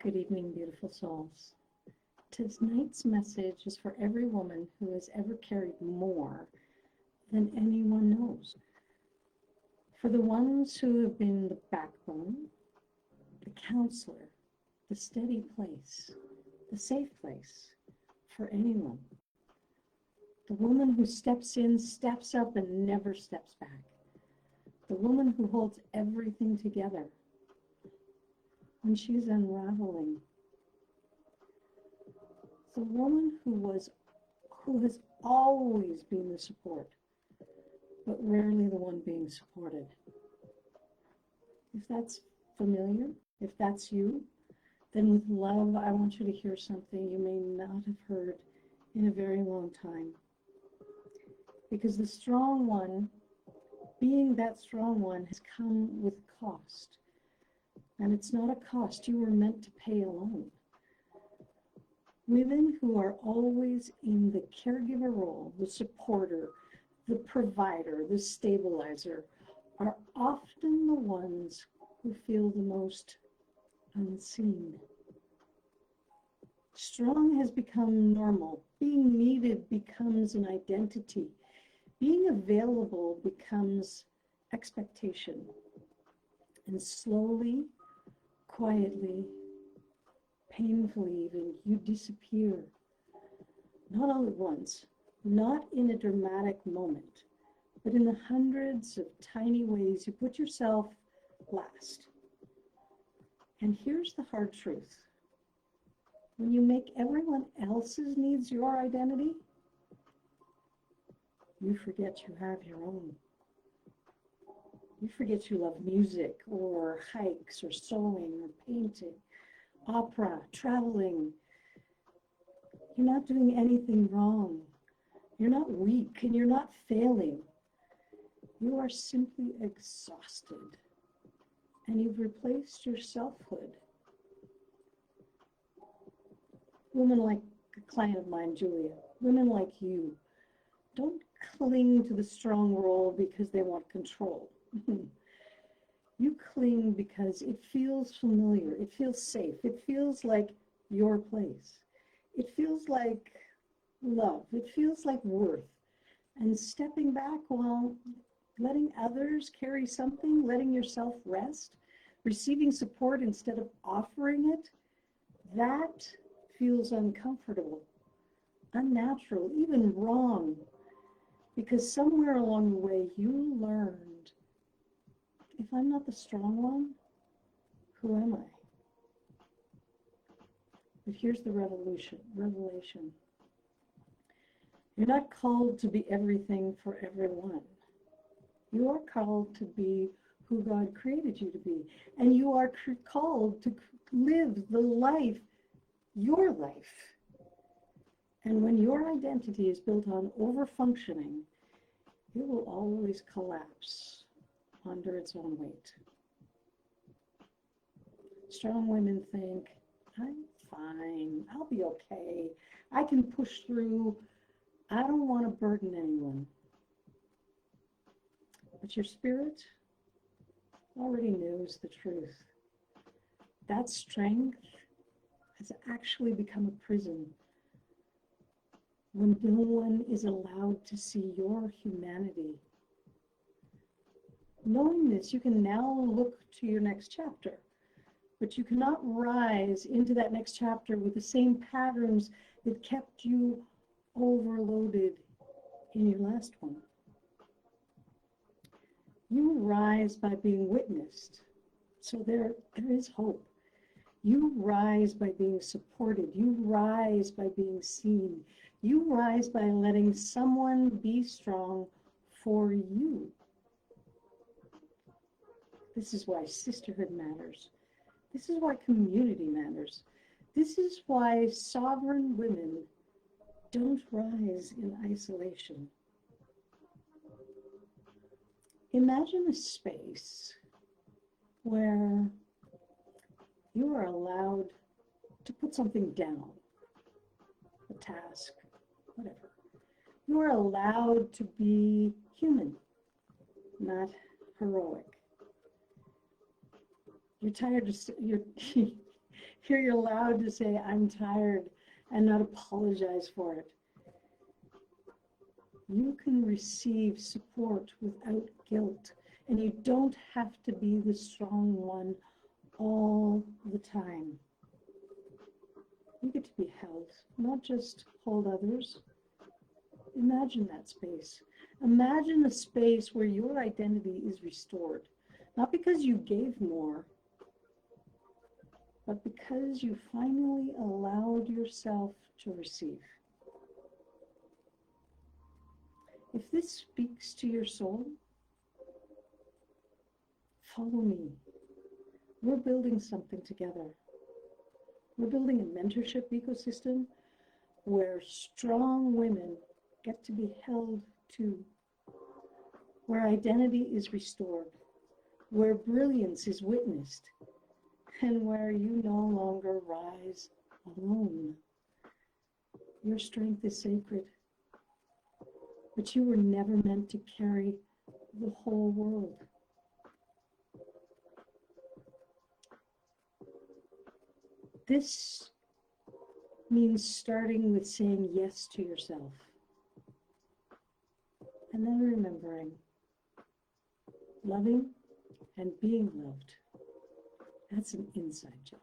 Good evening, beautiful souls. Tonight's message is for every woman who has ever carried more than anyone knows. For the ones who have been the backbone, the counselor, the steady place, the safe place for anyone. The woman who steps in, steps up, and never steps back. The woman who holds everything together when she's unraveling. The woman who has always been the support, but rarely the one being supported. If that's familiar, if that's you, then with love, I want you to hear something you may not have heard in a very long time. Because the strong one, being that strong one, has come with cost. And it's not a cost you were meant to pay alone. Women who are always in the caregiver role, the supporter, the provider, the stabilizer, are often the ones who feel the most unseen. Strong has become normal. Being needed becomes an identity. Being available becomes expectation. And slowly, quietly, painfully even, you disappear. Not all at once, not in a dramatic moment, but in the hundreds of tiny ways you put yourself last. And here's the hard truth. When you make everyone else's needs your identity, you forget you have your own. You forget you love music or hikes or sewing or painting, opera, traveling. You're not doing anything wrong. You're not weak and you're not failing. You are simply exhausted and you've replaced your selfhood. Women like a client of mine, Julia, women like you, don't cling to the strong role because they want control. You cling because it feels familiar, it feels safe, it feels like your place. It feels like love, it feels like worth. And stepping back while letting others carry something, letting yourself rest, receiving support instead of offering it, that feels uncomfortable, unnatural, even wrong. Because somewhere along the way you learned, if I'm not the strong one, who am I? But here's the revelation. You're not called to be everything for everyone. You are called to be who God created you to be. And you are called to live the life, your life. And when your identity is built on over-functioning, it will always collapse under its own weight. Strong women think, I'm fine, I'll be okay, I can push through, I don't want to burden anyone. But your spirit already knows the truth. That strength has actually become a prison when no one is allowed to see your humanity. Knowing this, you can now look to your next chapter, but you cannot rise into that next chapter with the same patterns that kept you overloaded in your last one. You rise by being witnessed, so there is hope. You rise by being supported. You rise by being seen. You rise by letting someone be strong for you. This is why sisterhood matters. This is why community matters. This is why sovereign women don't rise in isolation. Imagine a space where you are allowed to put something down, a task, whatever. You are allowed to be human, not heroic. You're tired of, You're allowed to say, I'm tired, and not apologize for it. You can receive support without guilt, and you don't have to be the strong one all the time. You get to be held, not just hold others. Imagine that space. Imagine a space where your identity is restored, not because you gave more, but because you finally allowed yourself to receive. If this speaks to your soul, follow me. We're building something together. We're building a mentorship ecosystem where strong women get to be held to, where identity is restored, where brilliance is witnessed, and where you no longer rise alone. Your strength is sacred, but you were never meant to carry the whole world. This means starting with saying yes to yourself, and then remembering loving and being loved. That's an inside job.